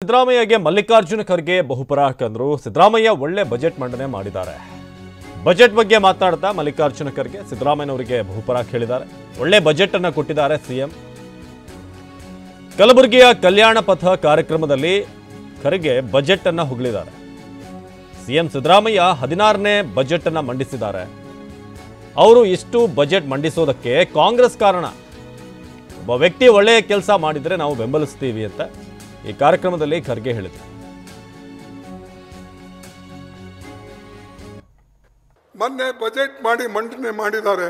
ಸಿದ್ದರಾಮಯ್ಯಗೆ ಮಲ್ಲಿಕಾರ್ಜುನ ಖರ್ಗೆ ಬಹುಪರಾಕ್ ಅಂದ್ರು. ಸಿದ್ದರಾಮಯ್ಯ ಒಳ್ಳೆ ಬಜೆಟ್ ಮಂಡನೆ ಮಾಡಿದ್ದಾರೆ. ಬಜೆಟ್ ಬಗ್ಗೆ ಮಾತನಾಡ್ತಾ ಮಲ್ಲಿಕಾರ್ಜುನ ಖರ್ಗೆ ಸಿದ್ದರಾಮಯ್ಯನವರಿಗೆ ಬಹುಪರಾಕ್ ಹೇಳಿದ್ದಾರೆ. ಒಳ್ಳೆ ಬಜೆಟ್ ಅನ್ನು ಕೊಟ್ಟಿದ್ದಾರೆ ಸಿಎಂ. ಕಲಬುರಗಿಯ ಕಲ್ಯಾಣ ಪಥ ಕಾರ್ಯಕ್ರಮದಲ್ಲಿ ಖರ್ಗೆ ಬಜೆಟ್ ಅನ್ನು ಹೊಗಳಿದ್ದಾರೆ. ಸಿಎಂ ಸಿದ್ದರಾಮಯ್ಯ 16ನೇ ಬಜೆಟ್ ಅನ್ನು ಮಂಡಿಸಿದ್ದಾರೆ. ಅವರು ಇಷ್ಟು ಬಜೆಟ್ ಮಂಡಿಸೋದಕ್ಕೆ ಕಾಂಗ್ರೆಸ್ ಕಾರಣ. ಒಬ್ಬ ವ್ಯಕ್ತಿ ಒಳ್ಳೆಯ ಕೆಲಸ ಮಾಡಿದರೆ ನಾವು ಬೆಂಬಲಿಸ್ತೀವಿ ಅಂತ ಈ ಕಾರ್ಯಕ್ರಮದಲ್ಲಿ ಖರ್ಗೆ ಹೇಳಿದರು. ಮೊನ್ನೆ ಬಜೆಟ್ ಮಂಡನೆ ಮಾಡಿದ್ದಾರೆ.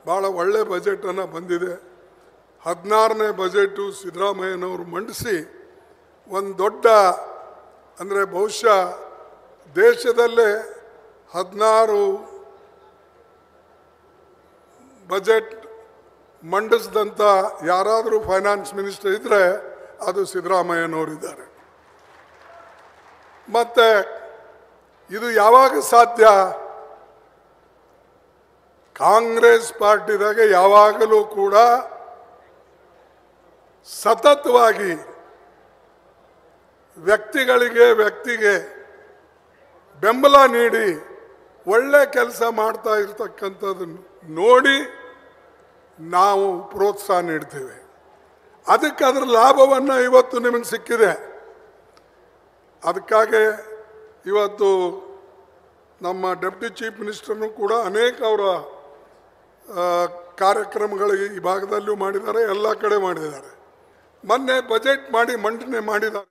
ಭಾಳ ಒಳ್ಳೆ ಬಜೆಟ್ ಅನ್ನು ಬಂದಿದೆ. 16ನೇ ಬಜೆಟು ಸಿದ್ದರಾಮಯ್ಯನವರು ಮಂಡಿಸಿ ಒಂದು ದೊಡ್ಡ ಅಂದರೆ ಬಹುಶಃ ದೇಶದಲ್ಲೇ 16 ಬಜೆಟ್ ಮಂಡಿಸಿದಂಥ ಯಾರಾದರೂ ಫೈನಾನ್ಸ್ ಮಿನಿಸ್ಟರ್ ಇದ್ದರೆ ಅದು ಸಿದ್ದರಾಮಯ್ಯನವರಿದ್ದಾರೆ. ಮತ್ತು ಇದು ಯಾವಾಗ ಸಾಧ್ಯ? ಕಾಂಗ್ರೆಸ್ ಪಾರ್ಟಿದಾಗ ಯಾವಾಗಲೂ ಕೂಡ ಸತತವಾಗಿ ವ್ಯಕ್ತಿಗೆ ಬೆಂಬಲ ನೀಡಿ ಒಳ್ಳೆ ಕೆಲಸ ಮಾಡ್ತಾ ಇರ್ತಕ್ಕಂಥದ್ದನ್ನು ನೋಡಿ ನಾವು ಪ್ರೋತ್ಸಾಹ ನೀಡ್ತೇವೆ. ಅದಕ್ಕೆ ಅದರ ಲಾಭವನ್ನು ಇವತ್ತು ನಿಮಗೆ ಸಿಕ್ಕಿದೆ. ಅದಕ್ಕಾಗಿ ಇವತ್ತು ನಮ್ಮ ಡೆಪ್ಟಿ ಚೀಫ್ ಮಿನಿಸ್ಟರ್ನು ಕೂಡ ಅನೇಕ ಅವರ ಕಾರ್ಯಕ್ರಮಗಳು ಈ ಭಾಗದಲ್ಲೂ ಮಾಡಿದ್ದಾರೆ, ಎಲ್ಲ ಕಡೆ ಮಾಡಿದ್ದಾರೆ. ಮೊನ್ನೆ ಬಜೆಟ್ ಮಂಡನೆ ಮಾಡಿದ್ದಾರೆ.